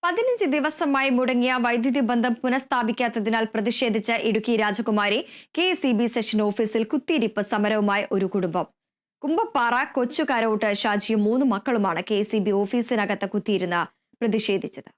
15 ദിവസമായി മുടങ്ങിയ വൈദ്യുതി ബന്ധം പുനഃസ്ഥാപിക്കാത്തതിനാൽ പ്രതിഷേധിച്ച ഇടുക്കി രാജകുമാരി കെഎസ്ഇബി സെഷൻ ഓഫീസിൽ കുത്തിയിരിപ്പ് സമരവുമായി ഒരു കുടുംബം. കുമ്പപ്പാറ കൊച്ചുകരോട്ട് ഷാജിയും 3 മക്കളുമാണ് കെഎസ്ഇബി ഓഫീസിനകത്ത് കുത്തിയിരുന്ന് പ്രതിഷേധിച്ചത്.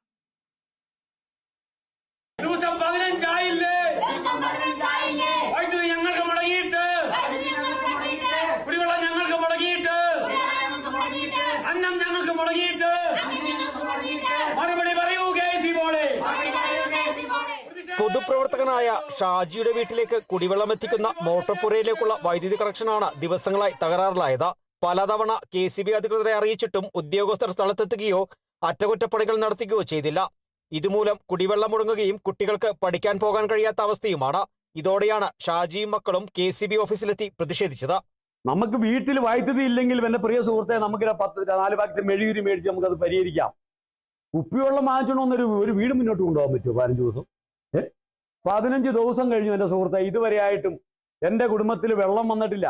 പൊതുപ്രവർത്തകനായ ഷാജിയുടെ വീട്ടിലേക്ക് കുടിവെള്ളം എത്തിക്കുന്ന മോട്ടോർപുരയിലേക്കുള്ള വൈദ്യുതി കണക്ഷനാണ് ദിവസങ്ങളായി തകരാറിലായത്. പലതവണ കെഎസ്ഇബി അധികൃതരെ അറിയിച്ചിട്ടും ഉദ്യോഗസ്ഥർ സ്ഥലത്തെത്തുകയോ അറ്റകുറ്റപ്പണികൾ നടത്തുകയോ ചെയ്തില്ല. ഇതുമൂലം കുടിവെള്ളം മുടങ്ങുകയും കുട്ടികൾക്ക് പഠിക്കാൻ പോകാൻ കഴിയാത്ത അവസ്ഥയുമാണ്. ഇതോടെയാണ് ഷാജിയും മക്കളും കെഎസ്ഇബി ഓഫീസിലെത്തി പ്രതിഷേധിച്ചത്. നമുക്ക് വീട്ടിൽ വൈദ്യുതി ഇല്ലെങ്കിൽ എന്റെ പ്രിയ സുഹൃത്തെ, നമുക്ക് 4 പാക്കറ്റ് മെഴുകുതിരി മേടിച്ച് നമുക്കത് പരിഹരിക്കാം. കുപ്പിവെള്ളം വാങ്ങിച്ചോണ്ടൊന്നൊരു വീട് മുന്നോട്ട് കൊണ്ടുപോകാൻ പറ്റുമോ? 15 ദിവസം 15 ദിവസം കഴിഞ്ഞു എന്റെ സുഹൃത്തെ. ഇതുവരെയായിട്ടും എന്റെ കുടുംബത്തിൽ വെള്ളം വന്നിട്ടില്ല,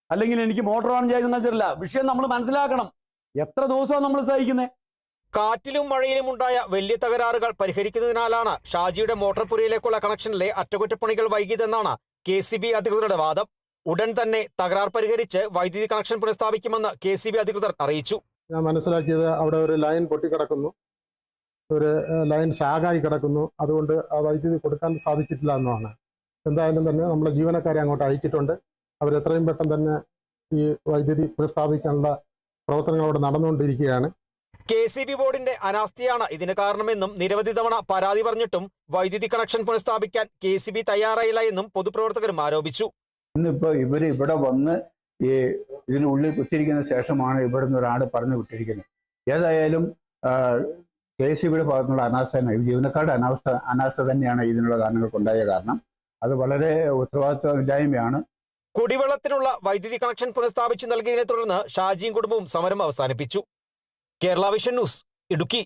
അല്ലെങ്കിൽ എനിക്ക് മോട്ടോർ ഓൺ ചെയ്തില്ല. വിഷയം നമ്മൾ മനസ്സിലാക്കണം. എത്ര ദിവസമാണ് നമ്മൾ സഹിക്കുന്നത്? കാറ്റിലും മഴയിലും ഉണ്ടായ വലിയ തകരാറുകൾ പരിഹരിക്കുന്നതിനാലാണ് ഷാജിയുടെ മോട്ടോർപുരയിലേക്കുള്ള കണക്ഷനിലെ അറ്റകുറ്റപ്പണികൾ വൈകിയതെന്നാണ് കെഎസ്ഇബി അധികൃതരുടെ വാദം. ഉടൻ തന്നെ തകരാർ പരിഹരിച്ച് വൈദ്യുതി കണക്ഷൻ പുനഃസ്ഥാപിക്കുമെന്ന് കെഎസ്ഇബി അധികൃതർ അറിയിച്ചു. ഞാൻ മനസ്സിലാക്കിയത് അവിടെ ഒരു ലൈൻ പൊട്ടിക്കിടക്കുന്നു, ഒരു ലൈൻ സാഗായി കിടക്കുന്നു. അതുകൊണ്ട് ആ വൈദ്യുതി കൊടുക്കാൻ സാധിച്ചിട്ടില്ല എന്നാണ്. എന്തായാലും തന്നെ നമ്മളെ ജീവനക്കാരെ അങ്ങോട്ട് അയച്ചിട്ടുണ്ട്. അവരെത്രയും പെട്ടെന്ന് തന്നെ ഈ വൈദ്യുതി പുനഃസ്ഥാപിക്കാനുള്ള പ്രവർത്തനങ്ങൾ അവിടെ നടന്നുകൊണ്ടിരിക്കുകയാണ്. കെഎസ്ഇബി ബോർഡിന്റെ അനാസ്ഥയാണ് ഇതിന് കാരണമെന്നും നിരവധി തവണ പരാതി പറഞ്ഞിട്ടും വൈദ്യുതി കണക്ഷൻ പുനഃസ്ഥാപിക്കാൻ കെഎസ്ഇബി തയ്യാറായില്ല എന്നും പൊതുപ്രവർത്തകരും ആരോപിച്ചു. ഇന്നിപ്പോ ഇവര് ഇവിടെ വന്ന് ഈ ഇതിനുള്ളിൽ കുത്തിരിക്കുന്ന ശേഷമാണ് ഇവിടുന്ന് ഒരാൾ പറഞ്ഞു വിട്ടിരിക്കുന്നത്. ഏതായാലും കെഎസ്ഇബിയുടെ ഭാഗത്തുള്ള അനാസ്ഥ, ജീവനക്കാരുടെ അനാസ്ഥ തന്നെയാണ് ഇതിനുള്ള കാരണങ്ങൾക്കുണ്ടായ കാരണം. അത് വളരെ ഉത്തരവാദിത്വമില്ലായ്മയാണ്. കുടിവെള്ളത്തിനുള്ള വൈദ്യുതി കണക്ഷൻ പുനഃസ്ഥാപിച്ചു നൽകിയതിനെ തുടർന്ന് ഷാജിയും കുടുംബവും സമരം അവസാനിപ്പിച്ചു. Kerala vision news, Idukki.